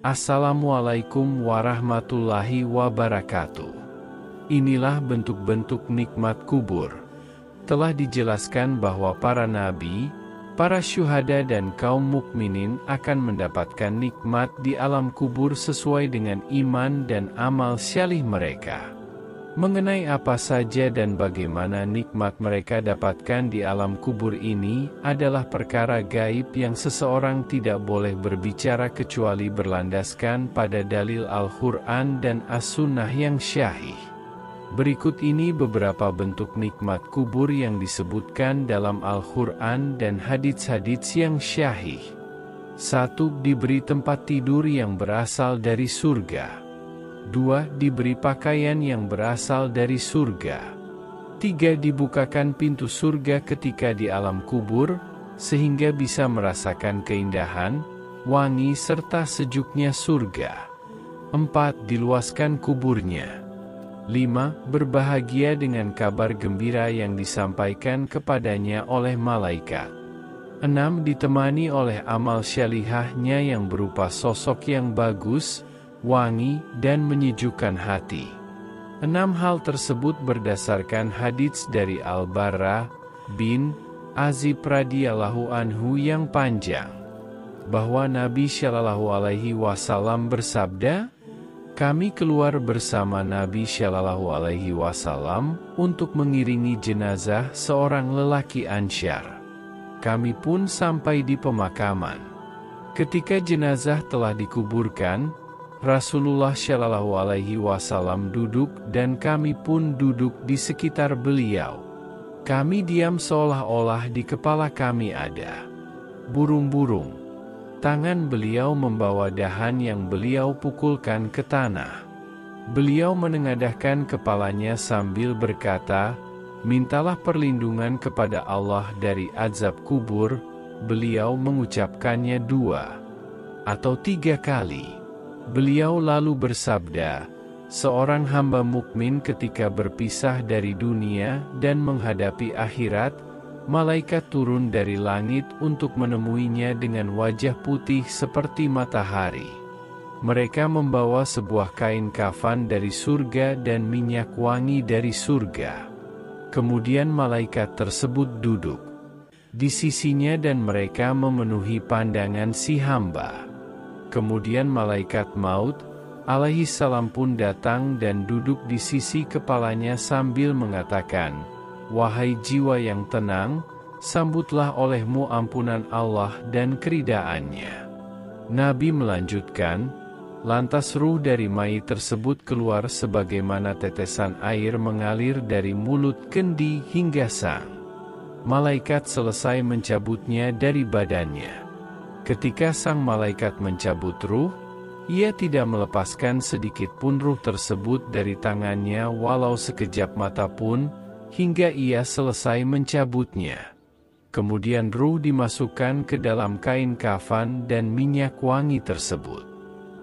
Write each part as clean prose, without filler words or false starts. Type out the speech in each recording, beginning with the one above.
Assalamualaikum warahmatullahi wabarakatuh. Inilah bentuk-bentuk nikmat kubur. Telah dijelaskan bahwa para nabi, para syuhada dan kaum mukminin akan mendapatkan nikmat di alam kubur sesuai dengan iman dan amal syalih mereka. Mengenai apa saja dan bagaimana nikmat mereka dapatkan di alam kubur ini adalah perkara gaib yang seseorang tidak boleh berbicara kecuali berlandaskan pada dalil Al-Quran dan As-Sunnah yang syahih. Berikut ini beberapa bentuk nikmat kubur yang disebutkan dalam Al-Quran dan hadits-hadits yang syahih. 1. Diberi tempat tidur yang berasal dari surga. 2. Diberi pakaian yang berasal dari surga. 3. Dibukakan pintu surga ketika di alam kubur, sehingga bisa merasakan keindahan, wangi serta sejuknya surga. 4. Diluaskan kuburnya. 5. Berbahagia dengan kabar gembira yang disampaikan kepadanya oleh malaikat. 6. Ditemani oleh amal syalihahnya yang berupa sosok yang bagus, wangi, dan menyejukkan hati. 6 hal tersebut berdasarkan hadits dari Al-Barra bin Azib radhiyallahu anhu yang panjang, bahwa Nabi Shallallahu Alaihi Wasallam bersabda, "Kami keluar bersama Nabi Shallallahu Alaihi Wasallam untuk mengiringi jenazah seorang lelaki Ansyar. Kami pun sampai di pemakaman. Ketika jenazah telah dikuburkan, Rasulullah Shallallahu Alaihi Wasallam duduk dan kami pun duduk di sekitar beliau. Kami diam seolah-olah di kepala kami ada burung-burung. Tangan beliau membawa dahan yang beliau pukulkan ke tanah. Beliau menengadahkan kepalanya sambil berkata, 'Mintalah perlindungan kepada Allah dari azab kubur.' Beliau mengucapkannya 2 atau 3 kali. Beliau lalu bersabda, 'Seorang hamba mukmin ketika berpisah dari dunia dan menghadapi akhirat, malaikat turun dari langit untuk menemuinya dengan wajah putih seperti matahari. Mereka membawa sebuah kain kafan dari surga dan minyak wangi dari surga. Kemudian malaikat tersebut duduk di sisinya dan mereka memenuhi pandangan si hamba. Kemudian malaikat maut alaihi salam pun datang dan duduk di sisi kepalanya sambil mengatakan, 'Wahai jiwa yang tenang, sambutlah olehmu ampunan Allah dan keridaannya.' Nabi melanjutkan, lantas ruh dari mayit tersebut keluar sebagaimana tetesan air mengalir dari mulut kendi hingga sang malaikat selesai mencabutnya dari badannya. Ketika sang malaikat mencabut ruh, ia tidak melepaskan sedikit pun ruh tersebut dari tangannya walau sekejap mata pun, hingga ia selesai mencabutnya. Kemudian ruh dimasukkan ke dalam kain kafan dan minyak wangi tersebut.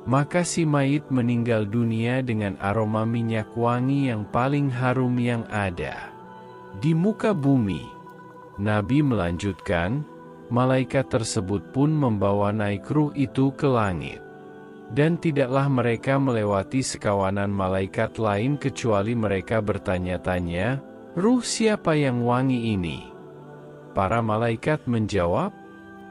Maka si mayit meninggal dunia dengan aroma minyak wangi yang paling harum yang ada di muka bumi. Nabi melanjutkan, malaikat tersebut pun membawa naik ruh itu ke langit. Dan tidaklah mereka melewati sekawanan malaikat lain kecuali mereka bertanya-tanya, 'Ruh siapa yang wangi ini?' Para malaikat menjawab,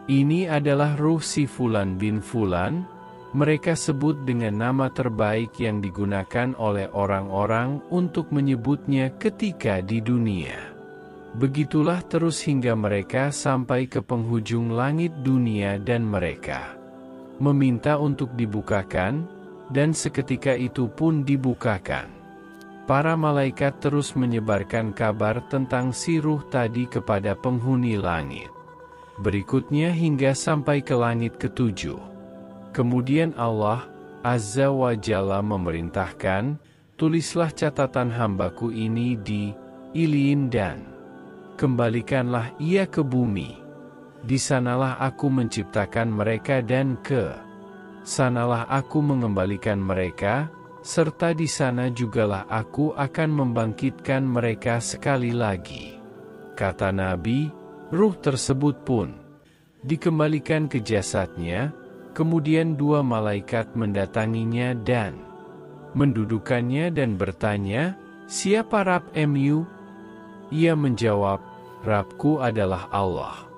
'Ini adalah ruh si Fulan bin Fulan.' Mereka sebut dengan nama terbaik yang digunakan oleh orang-orang untuk menyebutnya ketika di dunia. Begitulah terus hingga mereka sampai ke penghujung langit dunia dan mereka meminta untuk dibukakan, dan seketika itu pun dibukakan. Para malaikat terus menyebarkan kabar tentang si ruh tadi kepada penghuni langit. Berikutnya hingga sampai ke langit ketujuh. Kemudian Allah Azza wa Jalla memerintahkan, 'Tulislah catatan hambaku ini di Iliin dan kembalikanlah ia ke bumi. Di sanalah aku menciptakan mereka dan ke sanalah aku mengembalikan mereka, serta di sana jugalah aku akan membangkitkan mereka sekali lagi.' Kata Nabi, ruh tersebut pun dikembalikan ke jasadnya, Kemudian dua malaikat mendatanginya dan mendudukannya dan bertanya, "Siapa Rabb-mu?" Ia menjawab, "Rabbku adalah Allah."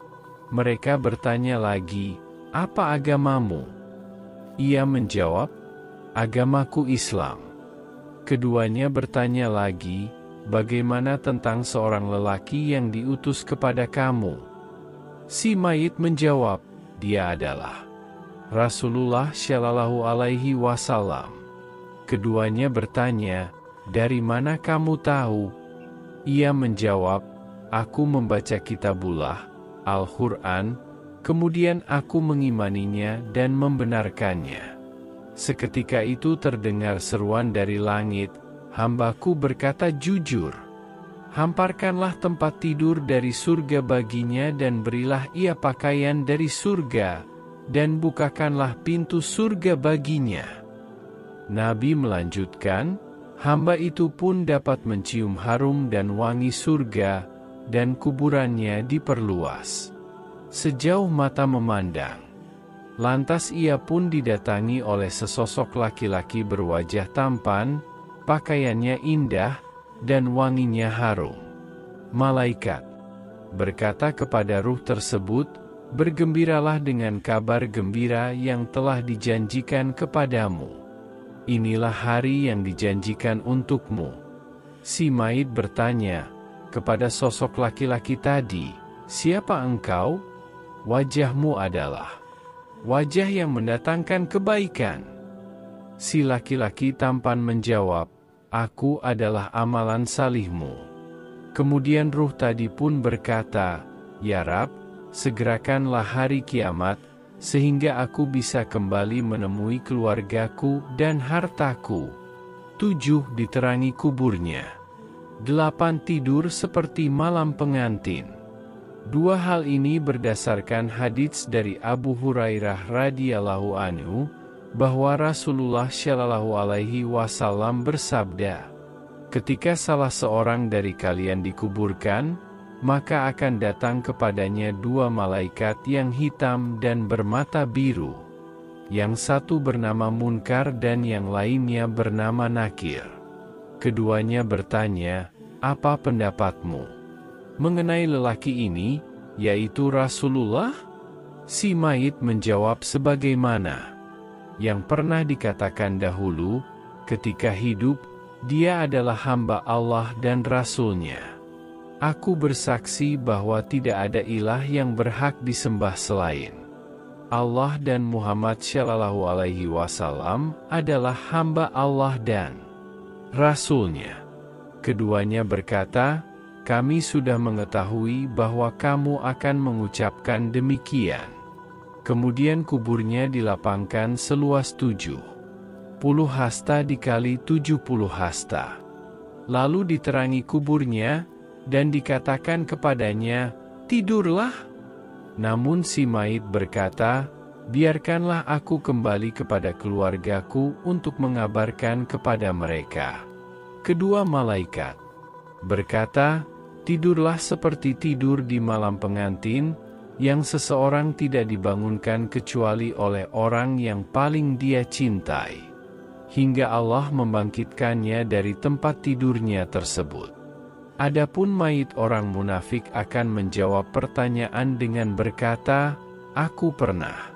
Mereka bertanya lagi, "Apa agamamu?" Ia menjawab, "Agamaku Islam." Keduanya bertanya lagi, "Bagaimana tentang seorang lelaki yang diutus kepada kamu?" Si mayit menjawab, "Dia adalah Rasulullah Shallallahu Alaihi Wasallam." Keduanya bertanya, "Dari mana kamu tahu?" Ia menjawab, "Aku membaca kitabullah, Al-Quran, kemudian aku mengimaninya dan membenarkannya." Seketika itu terdengar seruan dari langit, "Hambaku berkata jujur. Hamparkanlah tempat tidur dari surga baginya dan berilah ia pakaian dari surga, dan bukakanlah pintu surga baginya." Nabi melanjutkan, "Hamba itu pun dapat mencium harum dan wangi surga, dan kuburannya diperluas sejauh mata memandang." Lantas ia pun didatangi oleh sesosok laki-laki berwajah tampan, pakaiannya indah, dan wanginya harum. Malaikat berkata kepada ruh tersebut, "Bergembiralah dengan kabar gembira yang telah dijanjikan kepadamu. Inilah hari yang dijanjikan untukmu." Si mayit bertanya kepada sosok laki-laki tadi, "Siapa engkau?" "Wajahmu adalah wajah yang mendatangkan kebaikan." Si laki-laki tampan menjawab, "Aku adalah amalan salihmu." Kemudian ruh tadi pun berkata, "Ya Rab, segerakanlah hari kiamat, sehingga aku bisa kembali menemui keluargaku dan hartaku." 7. Diterangi kuburnya. 8. Tidur seperti malam pengantin. Dua hal ini berdasarkan hadits dari Abu Hurairah radhiyallahu anhu, bahwa Rasulullah Shallallahu Alaihi Wasallam bersabda, "Ketika salah seorang dari kalian dikuburkan, maka akan datang kepadanya dua malaikat yang hitam dan bermata biru. Yang satu bernama Munkar dan yang lainnya bernama Nakir. Keduanya bertanya, 'Apa pendapatmu mengenai lelaki ini, yaitu Rasulullah?' Si mayit menjawab sebagaimana yang pernah dikatakan dahulu, ketika hidup, dia adalah hamba Allah dan Rasul-Nya. Aku bersaksi bahwa tidak ada ilah yang berhak disembah selain Allah dan Muhammad Shallallahu Alaihi Wasallam adalah hamba Allah dan Rasul-Nya." Keduanya berkata, "Kami sudah mengetahui bahwa kamu akan mengucapkan demikian." Kemudian kuburnya dilapangkan seluas 70 hasta dikali 70 hasta. Lalu diterangi kuburnya, dan dikatakan kepadanya, "Tidurlah." Namun si mayit berkata, "Biarkanlah aku kembali kepada keluargaku untuk mengabarkan kepada mereka." Kedua malaikat berkata, "Tidurlah seperti tidur di malam pengantin, yang seseorang tidak dibangunkan kecuali oleh orang yang paling dia cintai, hingga Allah membangkitkannya dari tempat tidurnya tersebut." Adapun mayit orang munafik akan menjawab pertanyaan dengan berkata, "Aku pernah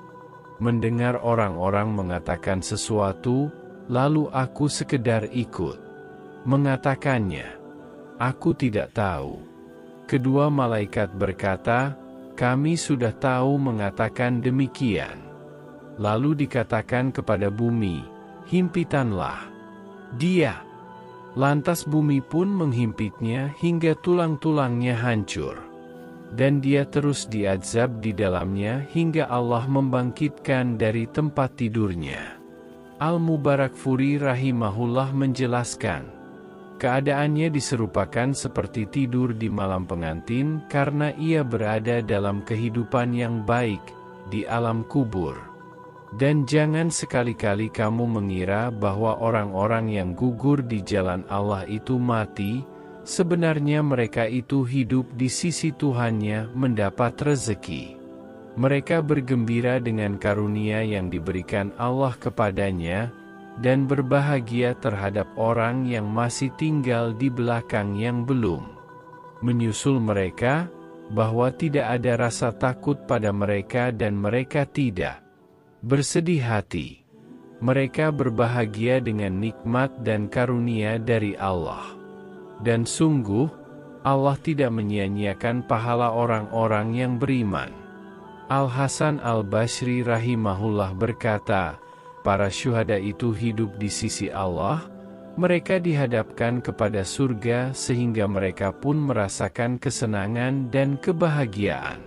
mendengar orang-orang mengatakan sesuatu, lalu aku sekedar ikut mengatakannya. Aku tidak tahu." Kedua malaikat berkata, "Kami sudah tahu mengatakan demikian." Lalu dikatakan kepada bumi, "Himpitanlah dia." Lantas bumi pun menghimpitnya hingga tulang-tulangnya hancur. Dan dia terus diazab di dalamnya hingga Allah membangkitkan dari tempat tidurnya. Al-Mubarakfuri rahimahullah menjelaskan, keadaannya diserupakan seperti tidur di malam pengantin karena ia berada dalam kehidupan yang baik di alam kubur. Dan jangan sekali-kali kamu mengira bahwa orang-orang yang gugur di jalan Allah itu mati, sebenarnya mereka itu hidup di sisi Tuhannya mendapat rezeki. Mereka bergembira dengan karunia yang diberikan Allah kepadanya, dan berbahagia terhadap orang yang masih tinggal di belakang yang belum menyusul mereka, bahwa tidak ada rasa takut pada mereka dan mereka tidak bersedih hati. Mereka berbahagia dengan nikmat dan karunia dari Allah. Dan sungguh, Allah tidak menyia-nyiakan pahala orang-orang yang beriman. Al-Hasan Al-Basri rahimahullah berkata, para syuhada itu hidup di sisi Allah, mereka dihadapkan kepada surga sehingga mereka pun merasakan kesenangan dan kebahagiaan.